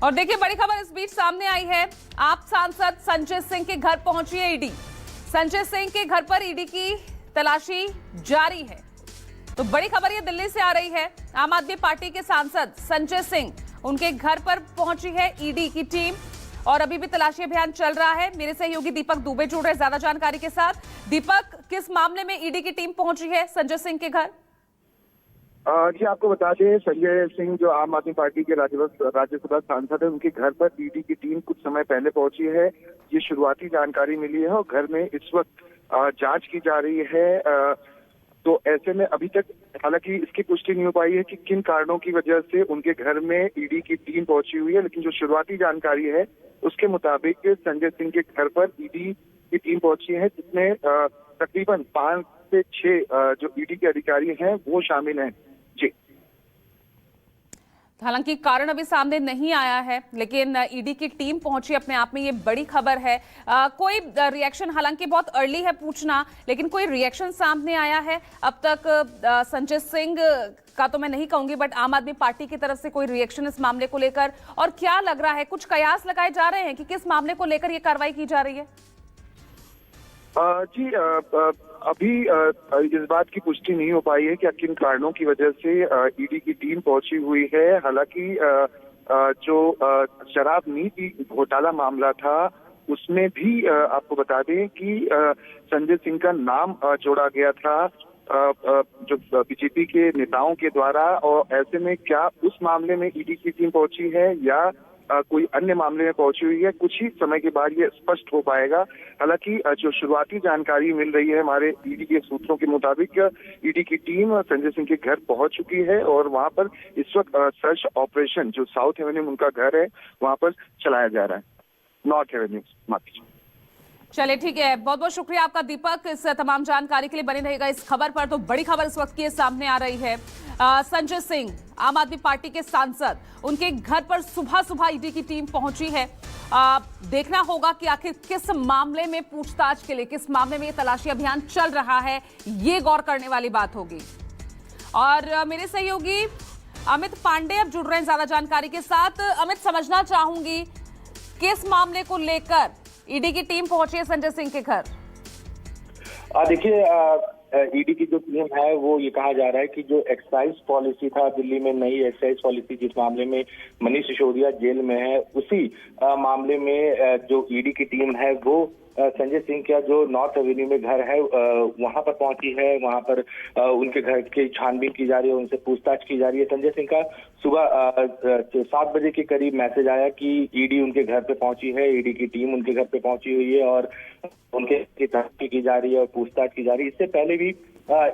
और देखिए बड़ी खबर इस बीच सामने आई है। आप सांसद संजय सिंह के घर पहुंची है ईडी। संजय सिंह के घर पर ईडी की तलाशी जारी है। तो बड़ी खबर ये दिल्ली से आ रही है। आम आदमी पार्टी के सांसद संजय सिंह, उनके घर पर पहुंची है ईडी की टीम और अभी भी तलाशी अभियान चल रहा है। मेरे सहयोगी दीपक दुबे जुड़ रहे हैं ज्यादा जानकारी के साथ। दीपक, किस मामले में ईडी की टीम पहुंची है संजय सिंह के घर? जी आपको बता दें, संजय सिंह जो आम आदमी पार्टी के राज्यसभा सांसद है, उनके घर पर ईडी की टीम कुछ समय पहले पहुंची है। ये शुरुआती जानकारी मिली है और घर में इस वक्त जांच की जा रही है। तो ऐसे में अभी तक हालांकि इसकी पुष्टि नहीं हो पाई है कि किन कारणों की वजह से उनके घर में ईडी की टीम पहुंची हुई है, लेकिन जो शुरुआती जानकारी है उसके मुताबिक संजय सिंह के घर पर ईडी की टीम पहुंची है, जिसमें तकरीबन 5 से 6 जो ईडी के अधिकारी हैं वो शामिल हैं। जी, हालांकि कारण अभी सामने नहीं आया है, लेकिन ईडी की टीम पहुंची अपने आप में ये बड़ी खबर है। कोई रिएक्शन, हालांकि बहुत अर्ली है पूछना, लेकिन कोई रिएक्शन सामने आया है अब तक संजय सिंह का? तो मैं नहीं कहूंगी, बट आम आदमी पार्टी की तरफ से कोई रिएक्शन इस मामले को लेकर? और क्या लग रहा है, कुछ कयास लगाए जा रहे हैं कि किस मामले को लेकर ये कार्रवाई की जा रही है? जी अभी इस बात की पुष्टि नहीं हो पाई है कि किन कारणों की वजह से ईडी की टीम पहुंची हुई है। हालांकि जो शराब नीति घोटाला मामला था उसमें भी आपको बता दें कि संजय सिंह का नाम जोड़ा गया था जो बीजेपी के नेताओं के द्वारा। और ऐसे में क्या उस मामले में ईडी की टीम पहुंची है या कोई अन्य मामले में पहुंची हुई है, कुछ ही समय के बाद ये स्पष्ट हो पाएगा। हालांकि जो शुरुआती जानकारी मिल रही है हमारे ईडी के सूत्रों के मुताबिक, ईडी की टीम संजय सिंह के घर पहुंच चुकी है और वहां पर इस वक्त सर्च ऑपरेशन जो साउथ एवेन्यू उनका घर है वहां पर चलाया जा रहा है। नॉर्थ एवेन्यू, माफी। चलिए ठीक है, बहुत बहुत शुक्रिया आपका दीपक इस तमाम जानकारी के लिए। बने रहेगा इस खबर पर। तो बड़ी खबर इस वक्त की सामने आ रही है। संजय सिंह, आम आदमी पार्टी के सांसद, उनके घर पर सुबह सुबह ईडी की टीम पहुंची है। देखना होगा कि आखिर किस मामले में पूछताछ के लिए, किस मामले में ये तलाशी अभियान चल रहा है, ये गौर करने वाली बात होगी। और मेरे सहयोगी अमित पांडे अब जुड़ रहे हैं ज्यादा जानकारी के साथ। अमित, समझना चाहूंगी किस मामले को लेकर ईडी की टीम पहुंची है संजय सिंह के घर? देखिए, ईडी की जो टीम है वो ये कहा जा रहा है कि जो एक्साइज पॉलिसी था दिल्ली में, नई एक्साइज पॉलिसी जिस मामले में मनीष सिसोदिया जेल में है, उसी मामले में जो ईडी की टीम है वो संजय सिंह का जो नॉर्थ एवेन्यू में घर है वहां पर पहुंची है। वहां पर उनके घर की छानबीन की जा रही है, उनसे पूछताछ की जा रही है। संजय सिंह का सुबह 7 बजे के करीब मैसेज आया कि ईडी उनके घर पे पहुंची है, ईडी की टीम उनके घर पे पहुंची हुई है और उनके तहकीक की जा रही है और पूछताछ की जा रही है। इससे पहले भी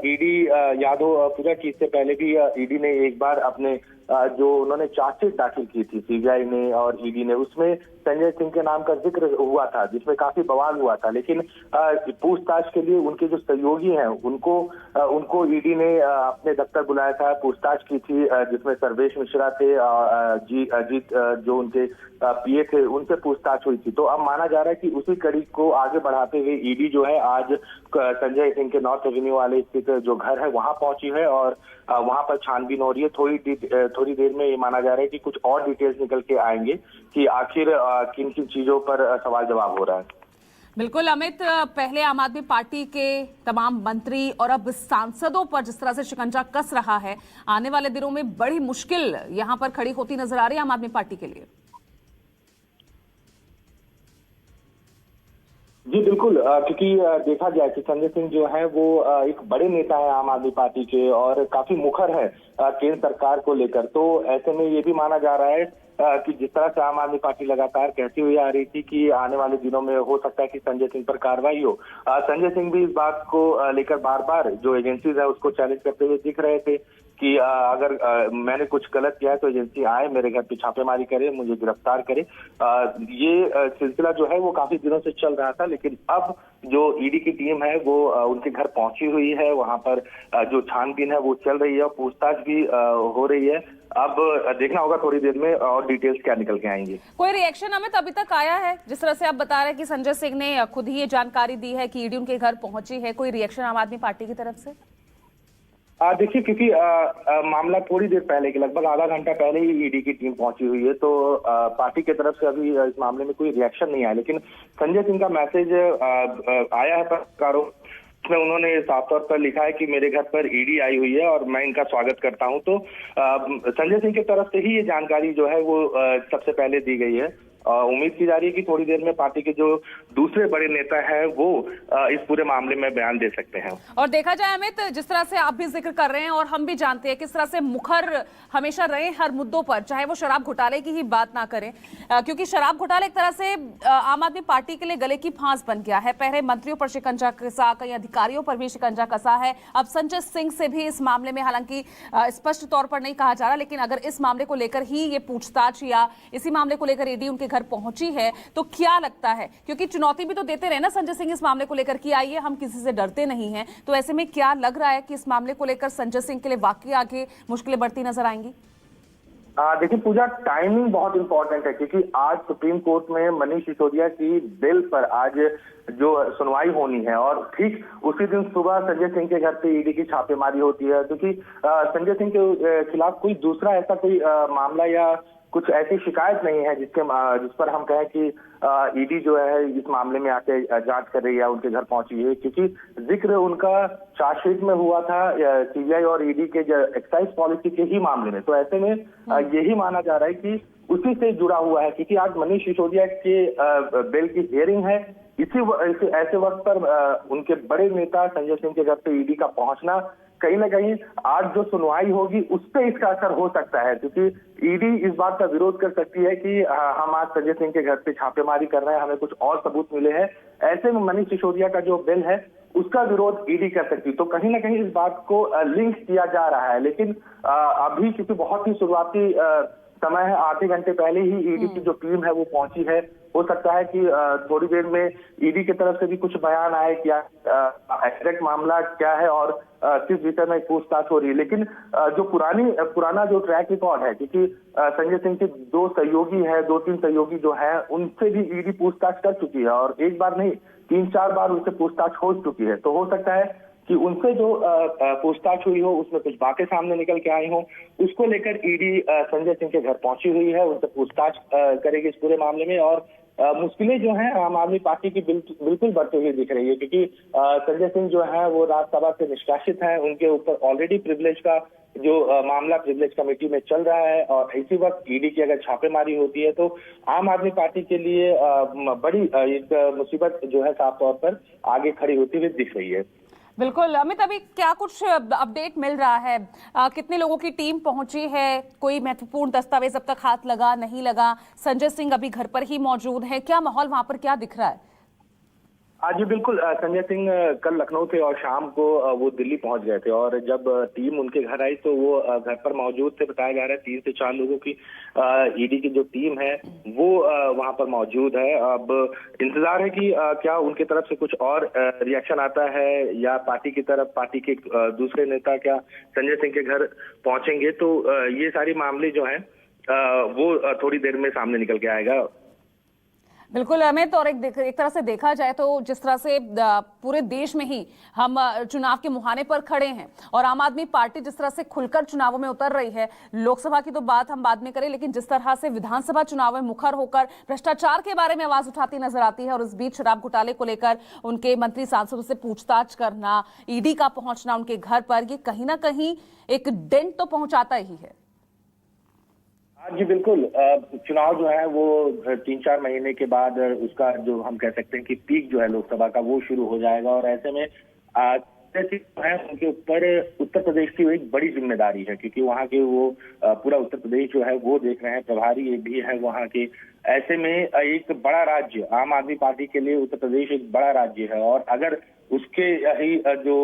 ईडी यादव पूजा की, इससे पहले भी ईडी ने एक बार अपने जो उन्होंने चार्जशीट दाखिल की थी सीबीआई ने और ईडी ने, उसमें संजय सिंह के नाम का जिक्र हुआ था जिसमें काफी बवाल हुआ था। लेकिन पूछताछ के लिए उनके जो सहयोगी हैं उनको ईडी ने अपने दफ्तर बुलाया था, पूछताछ की थी, जिसमें सर्वेश मिश्रा थे, अजीत जो उनके पीए थे, उनसे पूछताछ हुई थी। तो अब माना जा रहा है कि उसी कड़ी को आगे बढ़ाते हुए ईडी जो है आज संजय सिंह के नॉर्थ एवेन्यू वाले स्थित जो घर है वहां पहुंची है और वहां पर छानबीन हो रही है। थोड़ी देर में ये माना जा रहा है कि कुछ और डिटेल्स निकल के आएंगे कि आखिर किन किन चीजों पर सवाल जवाब हो रहा है। बिल्कुल अमित, पहले आम आदमी पार्टी के तमाम मंत्री और अब सांसदों पर जिस तरह से शिकंजा कस रहा है, आने वाले दिनों में बड़ी मुश्किल यहां पर खड़ी होती नजर आ रही है आम आदमी पार्टी के लिए। जी बिल्कुल, क्योंकि देखा जाए कि संजय सिंह जो है वो एक बड़े नेता है आम आदमी पार्टी के और काफी मुखर है केंद्र सरकार को लेकर। तो ऐसे में ये भी माना जा रहा है कि जिस तरह से आम आदमी पार्टी लगातार कहती हुई आ रही थी कि आने वाले दिनों में हो सकता है कि संजय सिंह पर कार्रवाई हो, संजय सिंह भी इस बात को लेकर बार बार जो एजेंसीज है उसको चैलेंज करते हुए दिख रहे थे कि अगर मैंने कुछ गलत किया है तो एजेंसी आए, मेरे घर पे छापेमारी करे, मुझे गिरफ्तार करे। ये सिलसिला जो है वो काफी दिनों से चल रहा था, लेकिन अब जो ईडी की टीम है वो उनके घर पहुंची हुई है, वहां पर जो छानबीन है वो चल रही है और पूछताछ भी हो रही है। अब देखना होगा थोड़ी देर में और डिटेल्स क्या निकल के आएंगी। कोई रिएक्शन अमित अभी तक आया है? जिस तरह से आप बता रहे हैं कि संजय सिंह ने खुद ही ये जानकारी दी है कि ईडी उनके घर पहुंची है, कोई रिएक्शन आम आदमी पार्टी की तरफ से? देखिए, क्योंकि मामला थोड़ी देर पहले के लगभग आधा घंटा पहले ही ईडी की टीम पहुंची हुई है, तो पार्टी की तरफ से अभी इस मामले में कोई रिएक्शन नहीं आया। लेकिन संजय सिंह का मैसेज आया है पत्रकारों में, उन्होंने साफ तौर पर लिखा है कि मेरे घर पर ईडी आई हुई है और मैं इनका स्वागत करता हूं। तो संजय सिंह की तरफ से ही ये जानकारी जो है वो सबसे पहले दी गई है। उम्मीद की जा रही है कि थोड़ी देर में पार्टी के जो दूसरे बड़े नेता हैं वो इस पूरे मामले में बयान दे सकते हैं। और देखा जाए अमित, जिस तरह से आप भी जिक्र कर रहे हैं और हम भी जानते हैं किस तरह से मुखर हमेशा रहे हर मुद्दों पर, चाहे वो शराब घोटाले की ही बात ना करें, क्योंकि शराब घोटाला एक तरह से आम आदमी पार्टी के लिए गले की फांस बन गया है। पहले मंत्रियों पर शिकंजा कसा, कई अधिकारियों पर भी शिकंजा कसा है। अब संजय सिंह से भी इस मामले में हालांकि स्पष्ट तौर पर नहीं कहा जा रहा, लेकिन अगर इस मामले को लेकर ही ये पूछताछ या इसी मामले को लेकर ईडी उनके घर पहुंची है तो क्या लगता है, क्योंकि चुनौती भी तो देते रहे ना संजय सिंह इस मामले को लेकर कि आइए हम किसी से डरते नहीं हैं, तो ऐसे में क्या लग रहा है कि इस मामले को लेकर संजय सिंह के लिए वाकई आगे मुश्किलें बढ़ती नजर आएंगी? देखिए पूजा, टाइमिंग बहुत इंपॉर्टेंट है, क्योंकि आज सुप्रीम कोर्ट में मनीष सिसोदिया की बिल पर आज जो सुनवाई होनी है और ठीक उसी दिन सुबह संजय सिंह के घर पे ईडी की छापेमारी होती है, क्योंकि संजय सिंह के खिलाफ कोई दूसरा ऐसा कोई मामला या कुछ ऐसी शिकायत नहीं है जिस पर हम कहें कि ईडी जो है इस मामले में आके जांच कर रही है, उनके घर पहुंची है, क्योंकि जिक्र उनका चार्जशीट में हुआ था सीबीआई और ईडी के एक्साइज पॉलिसी के ही मामले में। तो ऐसे में यही माना जा रहा है कि उसी से जुड़ा हुआ है, क्योंकि आज मनीष सिसोदिया के बिल की हियरिंग है। ऐसे वक्त पर उनके बड़े नेता संजय सिंह के घर पे ईडी का पहुंचना कहीं ना कहीं आज जो सुनवाई होगी उस पर इसका असर हो सकता है, क्योंकि ईडी इस बात का विरोध कर सकती है कि हम आज संजय सिंह के घर पे छापेमारी कर रहे हैं, हमें कुछ और सबूत मिले हैं। ऐसे में मनीष सिसोदिया का जो बिल है उसका विरोध ईडी कर सकती है। तो कहीं ना कहीं इस बात को लिंक किया जा रहा है, लेकिन अभी क्योंकि बहुत ही शुरुआती समय है, आधे घंटे पहले ही ईडी की जो टीम है वो पहुंची है। हो सकता है कि थोड़ी देर में ईडी की तरफ से भी कुछ बयान आए कि एग्जैक्ट मामला क्या है और किस विषय में पूछताछ हो रही है। लेकिन जो पुराना जो ट्रैक रिकॉर्ड है, क्योंकि संजय सिंह के दो तीन सहयोगी जो है उनसे भी ईडी पूछताछ कर चुकी है और एक बार नहीं 3-4 बार उनसे पूछताछ हो चुकी है। तो हो सकता है कि उनसे जो पूछताछ हुई हो उसमें कुछ बातें सामने निकल के आई हो, उसको लेकर ईडी संजय सिंह के घर पहुंची हुई है, उनसे पूछताछ करेगी इस पूरे मामले में। और मुश्किलें जो हैं आम आदमी पार्टी की बिल्कुल बढ़ती हुई दिख रही है, क्योंकि संजय सिंह जो है वो राज्यसभा से निष्कासित हैं, उनके ऊपर ऑलरेडी प्रिविलेज का जो मामला प्रिविलेज कमेटी में चल रहा है और इसी वक्त ईडी की अगर छापेमारी होती है तो आम आदमी पार्टी के लिए बड़ी एक मुसीबत जो है साफ तौर पर आगे खड़ी होती हुई दिख रही है। बिल्कुल अमित, अभी क्या कुछ अपडेट मिल रहा है? कितने लोगों की टीम पहुंची है? कोई महत्वपूर्ण दस्तावेज अब तक हाथ लगा नहीं लगा? संजय सिंह अभी घर पर ही मौजूद है, क्या माहौल वहां पर क्या दिख रहा है? जी बिल्कुल, संजय सिंह कल लखनऊ थे और शाम को वो दिल्ली पहुंच गए थे और जब टीम उनके घर आई तो वो घर पर मौजूद थे। बताया जा रहा है 3 से 4 लोगों की ईडी की जो टीम है वो वहां पर मौजूद है। अब इंतजार है कि क्या उनके तरफ से कुछ और रिएक्शन आता है या पार्टी के दूसरे नेता क्या संजय सिंह के घर पहुंचेंगे। तो ये सारी मामले जो है वो थोड़ी देर में सामने निकल के आएगा। बिल्कुल अमित, और एक तरह से देखा जाए तो जिस तरह से पूरे देश में ही हम चुनाव के मुहाने पर खड़े हैं और आम आदमी पार्टी जिस तरह से खुलकर चुनावों में उतर रही है, लोकसभा की तो बात हम बाद में करें, लेकिन जिस तरह से विधानसभा चुनाव में मुखर होकर भ्रष्टाचार के बारे में आवाज उठाती नजर आती है और इस बीच शराब घोटाले को लेकर उनके मंत्री सांसदों से पूछताछ करना, ईडी का पहुंचना उनके घर पर, ये कहीं ना कहीं एक डेंट तो पहुंचाता ही है। जी बिल्कुल, चुनाव जो है वो 3-4 महीने के बाद उसका जो हम कह सकते हैं कि पीक जो है लोकसभा का वो शुरू हो जाएगा और ऐसे में है उनके ऊपर उत्तर प्रदेश की एक बड़ी जिम्मेदारी है, क्योंकि वहाँ के वो पूरा उत्तर प्रदेश जो है वो देख रहे हैं, प्रभारी भी है वहाँ के। ऐसे में एक बड़ा राज्य, आम आदमी पार्टी के लिए उत्तर प्रदेश एक बड़ा राज्य है और अगर उसके ही जो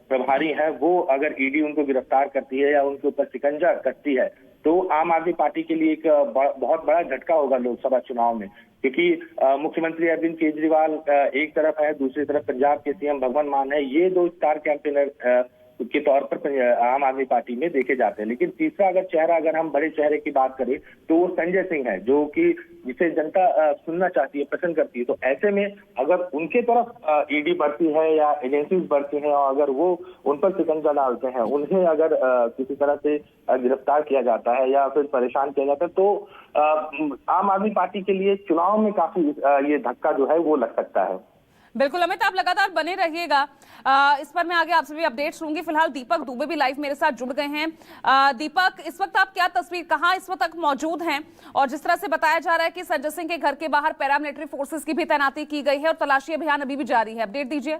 प्रभारी है वो अगर ईडी उनको गिरफ्तार करती है या उनके ऊपर शिकंजा कसती है तो आम आदमी पार्टी के लिए एक बहुत बड़ा झटका होगा लोकसभा चुनाव में, क्योंकि मुख्यमंत्री अरविंद केजरीवाल एक तरफ है, दूसरी तरफ पंजाब के सीएम भगवंत मान है। ये 2 स्टार कैंपेनर के तौर पर आम आदमी पार्टी में देखे जाते हैं। लेकिन तीसरा अगर चेहरा, अगर हम बड़े चेहरे की बात करें तो वो संजय सिंह है, जो कि जिसे जनता सुनना चाहती है, पसंद करती है। तो ऐसे में अगर उनके तरफ ईडी बढ़ती है या एजेंसीज बढ़ती हैं और अगर वो उन पर शिकंजा डालते हैं, उन्हें अगर किसी तरह से गिरफ्तार किया जाता है या फिर परेशान किया जाता है, तो आम आदमी पार्टी के लिए चुनाव में काफी ये धक्का जो है वो लग सकता है। बिल्कुल अमित, आप लगातार बने रहिएगा, इस पर मैं आगे आपसे भी अपडेट्स लूंगी। फिलहाल दीपक दुबे भी लाइव मेरे साथ जुड़ गए हैं। दीपक, इस वक्त आप क्या तस्वीर, कहां इस वक्त तक मौजूद हैं? और जिस तरह से बताया जा रहा है कि संजय सिंह के घर के बाहर पैरामिलिट्री फोर्सेस की भी तैनाती की गई है और तलाशी अभियान अभी भी जारी है, अपडेट दीजिए।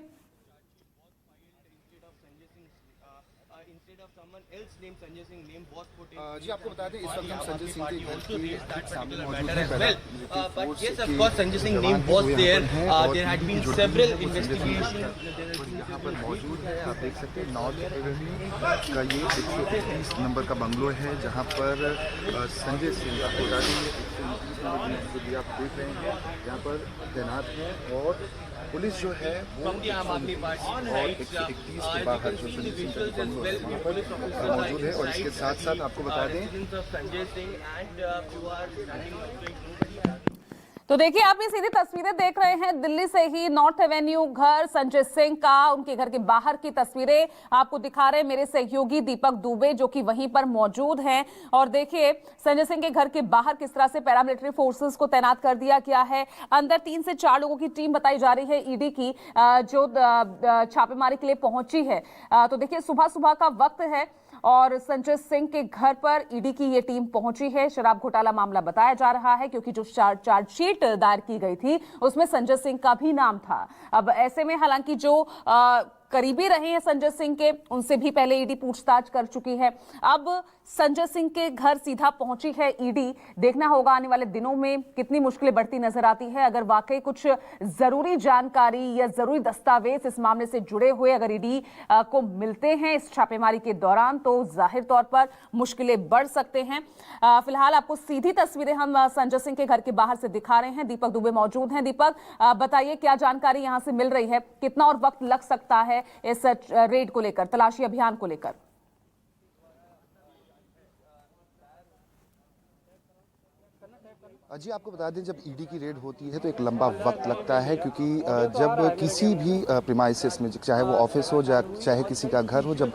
जी आपको बता दें, इस वक्त हम संजय सिंह के घर के सामने मौजूद हैं। Sanjay Singh name was there, there had been several investigation यहाँ पर मौजूद है। आप देख सकते हैं नॉर्थ एवेन्यू का ये 130 नंबर का बंगलो है, जहाँ पर संजय सिंह, आपको बता दें 129 नंबर जो भी आप देख रहे हैं यहाँ पर तैनात है। और पुलिस जो है वो आम आदमी पार्टी और 131 के बाहर जो संजय सिंह का बंगलो है वहाँ पर मौजूद है। और इसके साथ साथ आपको बता दें, Sanjay Singh and you are तो देखिए, आप ये सीधी तस्वीरें देख रहे हैं दिल्ली से ही, नॉर्थ एवेन्यू घर संजय सिंह का, उनके घर के बाहर की तस्वीरें आपको दिखा रहे हैं मेरे सहयोगी दीपक दुबे, जो कि वहीं पर मौजूद हैं। और देखिए संजय सिंह के घर के बाहर किस तरह से पैरामिलिट्री फोर्सेस को तैनात कर दिया गया है। अंदर 3 से 4 लोगों की टीम बताई जा रही है ईडी की, जो छापेमारी के लिए पहुंची है। तो देखिए सुबह सुबह का वक्त है और संजय सिंह के घर पर ईडी की ये टीम पहुंची है। शराब घोटाला मामला बताया जा रहा है, क्योंकि जो चार्जशीट दायर की गई थी उसमें संजय सिंह का भी नाम था। अब ऐसे में हालांकि जो करीबी रहे हैं संजय सिंह के, उनसे भी पहले ईडी पूछताछ कर चुकी है। अब संजय सिंह के घर सीधा पहुंची है ईडी। देखना होगा आने वाले दिनों में कितनी मुश्किलें बढ़ती नजर आती है। अगर वाकई कुछ जरूरी जानकारी या जरूरी दस्तावेज इस मामले से जुड़े हुए अगर ईडी को मिलते हैं इस छापेमारी के दौरान, तो जाहिर तौर पर मुश्किलें बढ़ सकते हैं। फिलहाल आपको सीधी तस्वीरें हम संजय सिंह के घर के बाहर से दिखा रहे हैं। दीपक दुबे मौजूद हैं। दीपक, बताइए क्या जानकारी यहां से मिल रही है, कितना और वक्त लग सकता है इस रेड को लेकर, तलाशी अभियान को लेकर? जी आपको बता दें, जब ईडी की रेड होती है तो एक लंबा वक्त लगता है, क्योंकि जब किसी भी प्रीमाइसेस में, चाहे वो ऑफिस हो चाहे किसी का घर हो, जब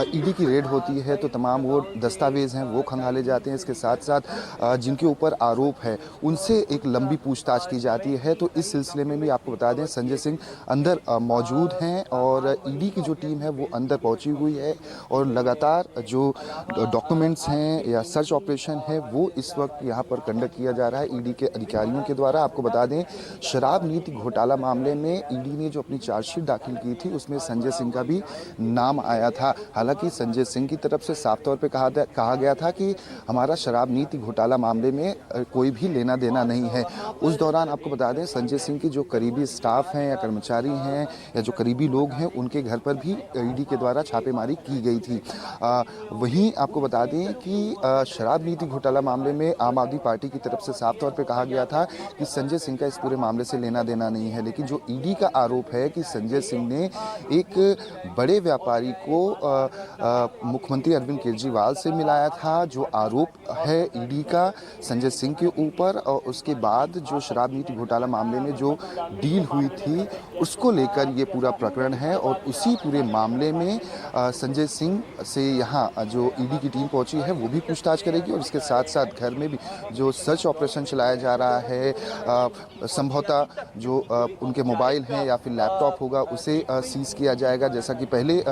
ईडी की रेड होती है तो तमाम वो दस्तावेज हैं वो खंगाले जाते हैं। इसके साथ साथ जिनके ऊपर आरोप है उनसे एक लंबी पूछताछ की जाती है। तो इस सिलसिले में भी आपको बता दें संजय सिंह अंदर मौजूद हैं और ईडी की जो टीम है वो अंदर पहुंची हुई है और लगातार जो डॉक्यूमेंट्स हैं या सर्च ऑपरेशन है वो इस वक्त यहाँ पर कंडक्ट किया जा रहा है ईडी के अधिकारियों के द्वारा। आपको बता दें, शराब नीति घोटाला मामले में ईडी ने जो अपनी चार्जशीट दाखिल की थी उसमें संजय सिंह का भी नाम आया था। हालांकि संजय सिंह की तरफ से साफ तौर पे कहा गया था कि हमारा शराब नीति घोटाला मामले में कोई भी लेना देना नहीं है। उस दौरान आपको बता दें संजय सिंह की जो करीबी स्टाफ हैं या कर्मचारी हैं या जो करीबी लोग हैं उनके घर पर भी ईडी के द्वारा छापेमारी की गई थी। वहीं आपको बता दें कि शराब नीति घोटाला मामले में आम आदमी पार्टी की तरफ से साफ तौर पे कहा गया था कि संजय सिंह का इस पूरे मामले से लेना देना नहीं है। लेकिन जो ईडी का आरोप है कि संजय सिंह ने एक बड़े व्यापारी को मुख्यमंत्री अरविंद केजरीवाल से मिलाया था, जो आरोप है ईडी का संजय सिंह के ऊपर, और उसके बाद जो शराब नीति घोटाला मामले में जो डील हुई थी उसको लेकर ये पूरा प्रकरण है। और उसी पूरे मामले में संजय सिंह से यहाँ जो ईडी की टीम पहुंची है वो भी पूछताछ करेगी और इसके साथ साथ घर में भी जो सर्च ऑपरेशन चलाया जा रहा है, संभवतः जो उनके मोबाइल हैं या फिर लैपटॉप होगा उसे सीज किया जाएगा, जैसा कि पहले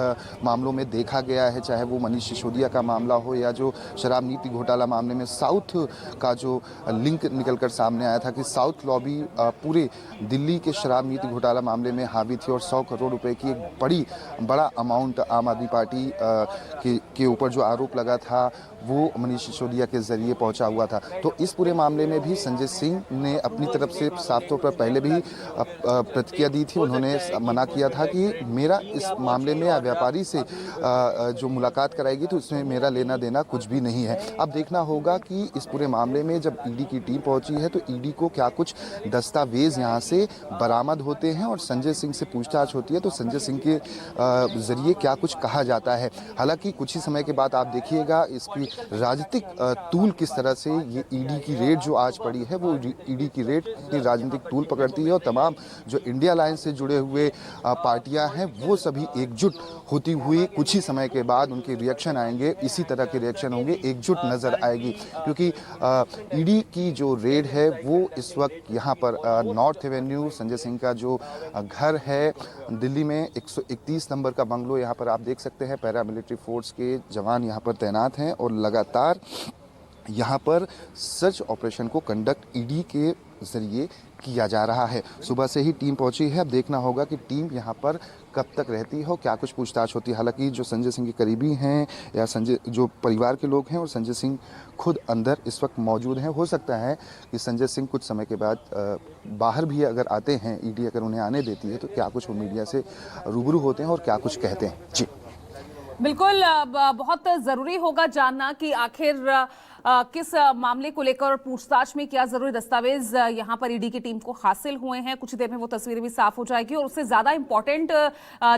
मामलों में देखा गया है, चाहे वो मनीष सिसोदिया का मामला हो या जो शराब नीति घोटाला मामले में साउथ का जो लिंक निकलकर सामने आया था कि साउथ लॉबी पूरे दिल्ली के शराब नीति घोटाला मामले में हावी थी और 100 करोड़ रुपए की एक बड़ा अमाउंट आम आदमी पार्टी के ऊपर जो आरोप लगा था वो मनीष सिसोदिया के जरिए पहुंचा हुआ था। तो इस पूरे मामले में भी संजय सिंह ने अपनी तरफ से साफ तौर पर पहले भी प्रतिक्रिया दी थी। उन्होंने मना किया था कि मेरा इस मामले में या व्यापारी से जो मुलाकात कराएगी तो इसमें मेरा लेना देना कुछ भी नहीं है। अब देखना होगा कि इस पूरे मामले में जब ईडी की टीम पहुंची है तो ईडी को क्या कुछ दस्तावेज यहां से बरामद होते हैं और संजय सिंह से पूछताछ होती है तो संजय सिंह के जरिए क्या कुछ कहा जाता है। हालांकि कुछ ही समय के बाद आप देखिएगा इसकी राजनीतिक तूल किस तरह से ये ईडी की रेड जो आज पड़ी है वो ईडी की रेड की राजनीतिक तूल पकड़ती है और तमाम जो इंडिया अलायंस से जुड़े हुए पार्टियां हैं वो सभी एकजुट होती हुई कुछ ही समय के बाद उनके रिएक्शन आएंगे, इसी तरह के रिएक्शन होंगे, एकजुट नजर आएगी। क्योंकि ईडी की जो रेड है वो इस वक्त यहाँ पर नॉर्थ एवेन्यू संजय सिंह का जो घर है दिल्ली में 131 नंबर का बंगलो, यहाँ पर आप देख सकते हैं पैरामिलिट्री फोर्स के जवान यहाँ पर तैनात हैं और लगातार यहाँ पर सर्च ऑपरेशन को कंडक्ट ईडी के जरिए किया जा रहा है। सुबह से ही टीम पहुंची है, अब देखना होगा कि टीम यहाँ पर कब तक रहती है और क्या कुछ पूछताछ होती है। हालांकि जो संजय सिंह के करीबी हैं या संजय जो परिवार के लोग हैं और संजय सिंह खुद अंदर इस वक्त मौजूद हैं, हो सकता है कि संजय सिंह कुछ समय के बाद बाहर भी अगर आते हैं, ईडी अगर उन्हें आने देती है तो क्या कुछ वो मीडिया से रूबरू होते हैं और क्या कुछ कहते हैं। जी बिल्कुल, बहुत जरूरी होगा जानना कि आखिर किस मामले को लेकर पूछताछ में क्या जरूरी दस्तावेज यहां पर ईडी की टीम को हासिल हुए हैं। कुछ देर में वो तस्वीरें भी साफ हो जाएगी और उससे ज्यादा इंपॉर्टेंट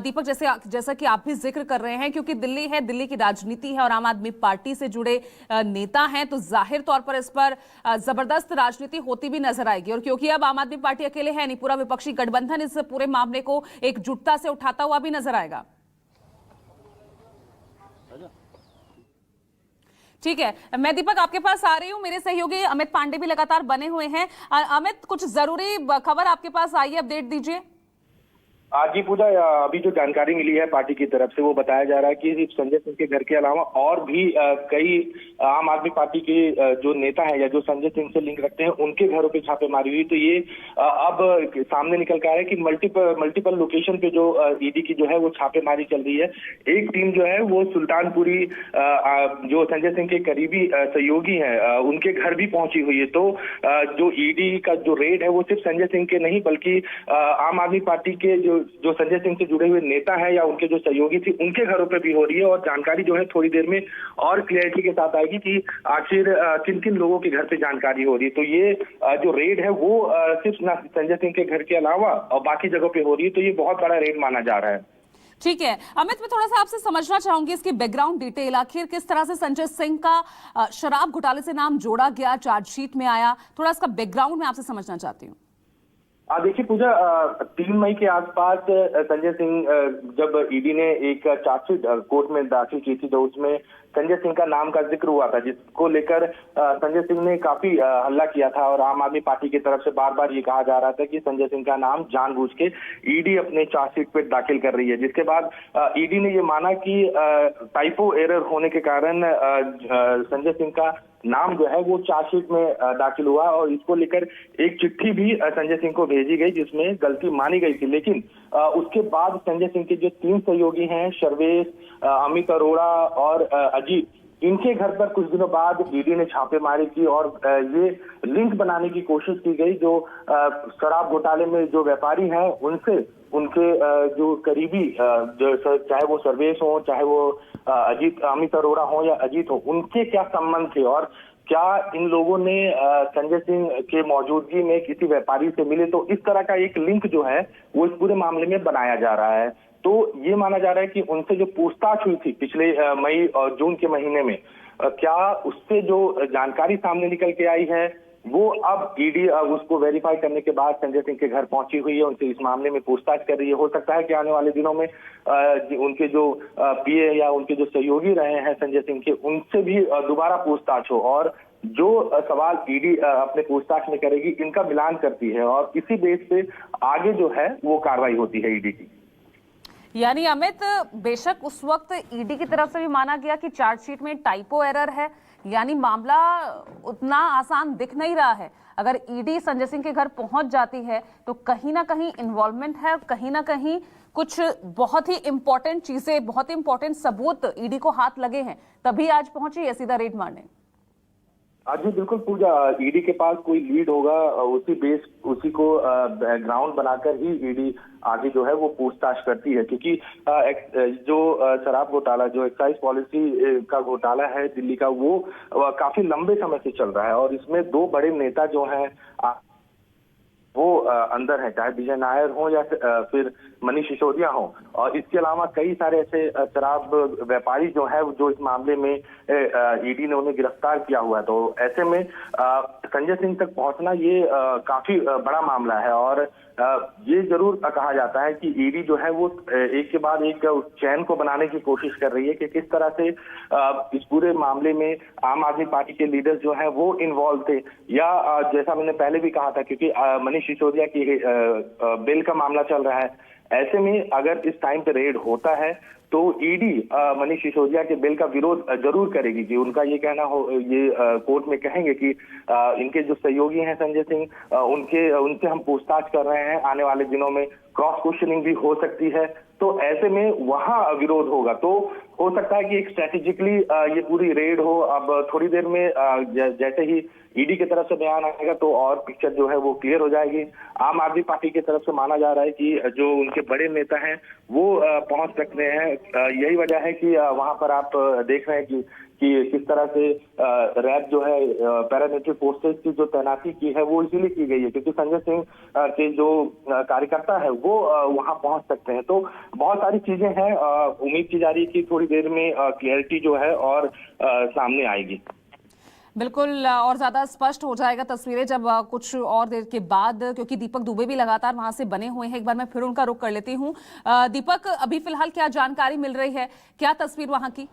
दीपक जैसा कि आप भी जिक्र कर रहे हैं, क्योंकि दिल्ली है, दिल्ली की राजनीति है और आम आदमी पार्टी से जुड़े नेता हैं, तो जाहिर तौर पर इस पर जबरदस्त राजनीति होती भी नजर आएगी। और क्योंकि अब आम आदमी पार्टी अकेले है नहीं, पूरा विपक्षी गठबंधन इस पूरे मामले को एकजुटता से उठाता हुआ भी नजर आएगा। ठीक है, मैं दीपक आपके पास आ रही हूं। मेरे सहयोगी अमित पांडे भी लगातार बने हुए हैं। अमित, कुछ जरूरी खबर आपके पास आई है, अपडेट दीजिए। जी पूजा, अभी जो जानकारी मिली है पार्टी की तरफ से वो बताया जा रहा है कि सिर्फ संजय सिंह के घर के अलावा और भी कई आम आदमी पार्टी के जो नेता हैं या जो संजय सिंह से लिंक रखते हैं उनके घरों पे छापेमारी हुई। तो ये अब सामने निकल कर आ रहा है कि मल्टीपल लोकेशन पे जो ईडी की जो है वो छापेमारी चल रही है। एक टीम जो है वो सुल्तानपुरी जो संजय सिंह के करीबी सहयोगी हैं उनके घर भी पहुंची हुई है। तो जो ईडी का जो रेड है वो सिर्फ संजय सिंह के नहीं बल्कि आम आदमी पार्टी के जो संजय सिंह से जुड़े हुए नेता हैं या उनके जो सहयोगी थे उनके घरों पे भी हो रही है। और जानकारी जो है थोड़ी देर में और क्लियरिटी के साथ आएगी कि आखिर किन किन लोगों के घर पे जानकारी हो रही है। तो ये जो रेड है वो सिर्फ संजय सिंह के घर के अलावा और बाकी जगहों पे हो रही है। तो ये बहुत बड़ा रेड माना जा रहा है। ठीक है अमित, मैं थोड़ा सा आपसे समझना चाहूंगी इसकी बैकग्राउंड डिटेल, आखिर किस तरह से संजय सिंह का शराब घोटाले से नाम जोड़ा गया, चार्जशीट में आया, थोड़ा इसका बैकग्राउंड मैं आपसे समझना चाहती हूँ। देखिए पूजा, 3 मई के आसपास संजय सिंह जब ईडी ने एक चार्जशीट कोर्ट में दाखिल की थी तो उसमें संजय सिंह का नाम का जिक्र हुआ था, जिसको लेकर संजय सिंह ने काफी हल्ला किया था और आम आदमी पार्टी की तरफ से बार बार ये कहा जा रहा था कि संजय सिंह का नाम जानबूझ के ईडी अपने चार्जशीट पे दाखिल कर रही है। जिसके बाद ईडी ने ये माना कि टाइपो एरर होने के कारण संजय सिंह का नाम जो है वो चार्जशीट में दाखिल हुआ और इसको लेकर एक चिट्ठी भी संजय सिंह को भेजी गई जिसमें गलती मानी गई थी। लेकिन उसके बाद संजय सिंह के जो 3 सहयोगी हैं, सर्वेश, अमित अरोड़ा और अजीत, इनके घर पर कुछ दिनों बाद ईडी ने छापेमारी की और ये लिंक बनाने की कोशिश की गई जो शराब घोटाले में जो व्यापारी हैं उनसे उनके जो करीबी चाहे वो सर्वेश हो, चाहे वो अमित अरोड़ा हो या अजीत हो, उनके क्या संबंध थे और क्या इन लोगों ने संजय सिंह के मौजूदगी में किसी व्यापारी से मिले। तो इस तरह का एक लिंक जो है वो इस पूरे मामले में बनाया जा रहा है। तो ये माना जा रहा है कि उनसे जो पूछताछ हुई थी पिछले मई और जून के महीने में, क्या उससे जो जानकारी सामने निकल के आई है वो अब ईडी उसको वेरीफाई करने के बाद संजय सिंह के घर पहुंची हुई है, उनसे इस मामले में पूछताछ कर रही है। हो सकता है कि आने वाले दिनों में उनके जो पीए या उनके जो सहयोगी रहे हैं संजय सिंह के, उनसे भी दोबारा पूछताछ हो और जो सवाल ईडी अपने पूछताछ में करेगी इनका मिलान करती है और इसी बेस पे आगे जो है वो कार्रवाई होती है ईडी की। यानी अमित, बेशक उस वक्त ईडी की तरफ से भी माना गया कि चार्जशीट में टाइपो एरर है, यानी मामला उतना आसान दिख नहीं रहा है। अगर ईडी संजय सिंह के घर पहुंच जाती है तो कहीं ना कहीं इन्वॉल्वमेंट है, कहीं ना कहीं कुछ बहुत ही इंपॉर्टेंट चीजें, बहुत ही इंपॉर्टेंट सबूत ईडी को हाथ लगे हैं, तभी आज पहुंची है सीधा रेड मारने। जी बिल्कुल पूजा, ईडी के पास कोई लीड होगा, उसी को ग्राउंड बनाकर ही ईडी आगे जो है वो पूछताछ करती है, क्योंकि जो शराब घोटाला, जो एक्साइज पॉलिसी का घोटाला है दिल्ली का, वो काफी लंबे समय से चल रहा है और इसमें दो बड़े नेता जो हैं वो अंदर है, चाहे विजय नायर हो या फिर मनीष सिसोदिया हो, और इसके अलावा कई सारे ऐसे शराब व्यापारी जो है जो इस मामले में ईडी ने उन्हें गिरफ्तार किया हुआ है। तो ऐसे में संजय सिंह तक पहुंचना ये काफी बड़ा मामला है और ये जरूर कहा जाता है कि ईडी जो है वो एक के बाद एक चैन को बनाने की कोशिश कर रही है कि किस तरह से इस पूरे मामले में आम आदमी पार्टी के लीडर्स जो हैं वो इन्वॉल्व थे, या जैसा मैंने पहले भी कहा था, क्योंकि मनीष सिसोदिया की बेल का मामला चल रहा है, ऐसे में अगर इस टाइम पे रेड होता है तो ईडी मनीष सिसोदिया के बिल का विरोध जरूर करेगी कि उनका ये कहना हो, ये कोर्ट में कहेंगे कि इनके जो सहयोगी हैं संजय सिंह, उनसे हम पूछताछ कर रहे हैं, आने वाले दिनों में क्रॉस क्वेश्चनिंग भी हो सकती है, तो ऐसे में वहां विरोध होगा। तो हो सकता है कि एक स्ट्रेटेजिकली ये पूरी रेड हो। अब थोड़ी देर में जैसे ही ईडी की तरफ से बयान आएगा तो और पिक्चर जो है वो क्लियर हो जाएगी। आम आदमी पार्टी की तरफ से माना जा रहा है कि जो उनके बड़े नेता हैं वो पहुंच सकते हैं। यही वजह है कि वहां पर आप देख रहे हैं कि किस तरह से रैब जो है, पैरामिलिट्री फोर्सेस की जो तैनाती की है वो इसीलिए की गई है क्योंकि संजय सिंह के जो कार्यकर्ता है वो वहां पहुंच सकते हैं। तो बहुत सारी चीजें हैं, उम्मीद की जा रही है कि थोड़ी देर में क्लियरिटी जो है और सामने आएगी। बिल्कुल, और ज्यादा स्पष्ट हो जाएगा तस्वीरें जब कुछ और देर के बाद, क्योंकि दीपक दुबे भी लगातार वहां से बने हुए हैं। एक बार मैं फिर उनका रुख कर लेती हूँ। दीपक, अभी फिलहाल क्या जानकारी मिल रही है, क्या तस्वीर वहां की?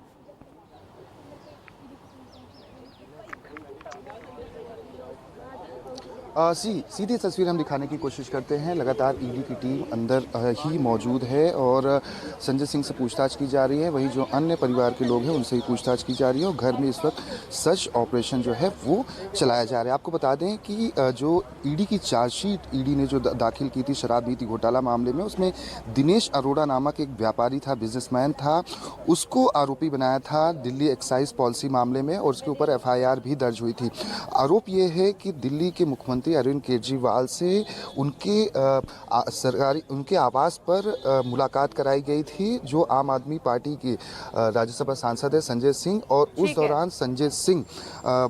सीधी तस्वीर हम दिखाने की कोशिश करते हैं। लगातार ईडी की टीम अंदर ही मौजूद है और संजय सिंह से पूछताछ की जा रही है। वहीं जो अन्य परिवार के लोग हैं उनसे ही पूछताछ की जा रही है और घर में इस वक्त सर्च ऑपरेशन जो है वो चलाया जा रहा है। आपको बता दें कि जो ईडी की चार्जशीट ईडी ने जो दाखिल की थी शराब नीति घोटाला मामले में, उसमें दिनेश अरोड़ा नामक एक व्यापारी था, बिजनेसमैन था, उसको आरोपी बनाया था दिल्ली एक्साइज पॉलिसी मामले में और उसके ऊपर एफआईआर भी दर्ज हुई थी। आरोप ये है कि दिल्ली के मुख्यमंत्री अरविंद केजरीवाल से उनके आवास पर मुलाकात कराई गई थी जो आम आदमी पार्टी के राज्यसभा सांसद है संजय सिंह, और उस दौरान संजय सिंह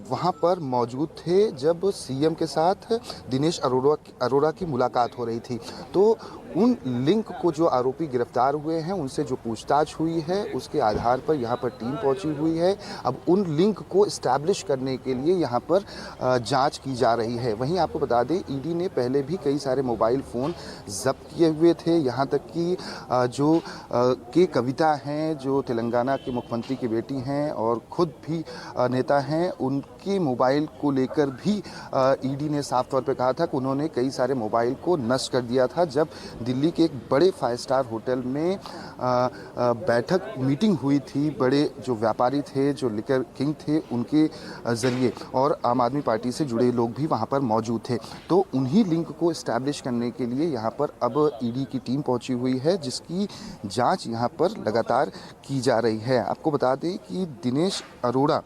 वहां पर मौजूद थे जब सीएम के साथ दिनेश अरोड़ा की मुलाकात हो रही थी। तो उन लिंक को जो आरोपी गिरफ्तार हुए हैं उनसे जो पूछताछ हुई है उसके आधार पर यहाँ पर टीम पहुंची हुई है। अब उन लिंक को इस्टेब्लिश करने के लिए यहाँ पर जांच की जा रही है। वहीं आपको बता दें ईडी ने पहले भी कई सारे मोबाइल फ़ोन जब्त किए हुए थे। यहाँ तक कि जो के कविता हैं, जो तेलंगाना के मुख्यमंत्री की बेटी हैं और खुद भी नेता हैं, उनके मोबाइल को लेकर भी ईडी ने साफ तौर पर कहा था कि उन्होंने कई सारे मोबाइल को नष्ट कर दिया था जब दिल्ली के एक बड़े 5 स्टार होटल में बैठक मीटिंग हुई थी। बड़े जो व्यापारी थे, जो लिकर किंग थे, उनके ज़रिए और आम आदमी पार्टी से जुड़े लोग भी वहाँ पर मौजूद थे। तो उन्हीं लिंक को इस्टेब्लिश करने के लिए यहाँ पर अब ईडी की टीम पहुँची हुई है जिसकी जांच यहाँ पर लगातार की जा रही है। आपको बता दें कि दिनेश अरोड़ा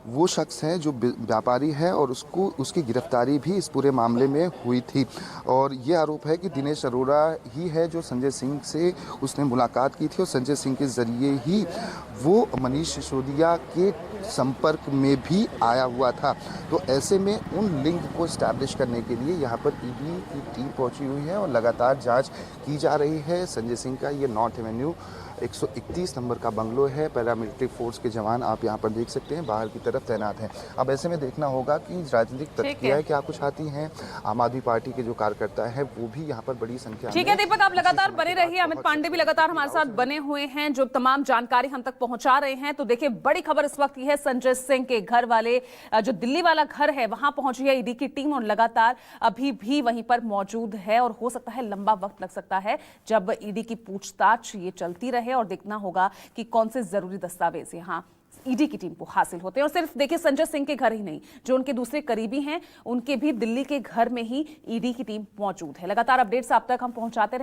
वो शख्स है जो व्यापारी है और उसकी गिरफ्तारी भी इस पूरे मामले में हुई थी और ये आरोप है कि दिनेश अरोड़ा ही है जो संजय सिंह से उसने मुलाकात की थी और संजय सिंह के ज़रिए ही वो मनीष सिसोदिया के संपर्क में भी आया हुआ था। तो ऐसे में उन लिंक को इस्टेब्लिश करने के लिए यहाँ पर ईडी की टीम पहुँची हुई है और लगातार जांच की जा रही है। संजय सिंह का ये नॉर्थ एवेन्यू 131 नंबर का बंगलो है। पैरामिलिट्री फोर्स के जवान आप यहाँ पर देख सकते हैं बाहर की तरफ तैनात हैं। अब ऐसे में देखना होगा कि राजनीतिक तथ्य क्या कुछ आती हैं। आम आदमी पार्टी के जो कार्यकर्ता है वो भी यहाँ पर बड़ी संख्या। ठीक है दीपक, आप लगातार बने रहिए। अमित पांडे भी लगातार हमारे साथ बने हुए हैं जो तमाम जानकारी हम तक पहुंचा रहे हैं। तो देखिए, बड़ी खबर इस वक्त है, संजय सिंह के घर वाले जो दिल्ली वाला घर है वहां पहुंची है ईडी की टीम और लगातार अभी भी वहीं पर मौजूद है और हो सकता है लंबा वक्त लग सकता है जब ईडी की पूछताछ ये चलती रहे और देखना होगा कि कौन से जरूरी दस्तावेज यहाँ ईडी की टीम को हासिल होते हैं। और सिर्फ देखिए संजय सिंह के घर ही नहीं, जो उनके दूसरे करीबी हैं उनके भी दिल्ली के घर में ही ईडी की टीम मौजूद है। लगातार अपडेट्स आप तक हम पहुंचाते रहे।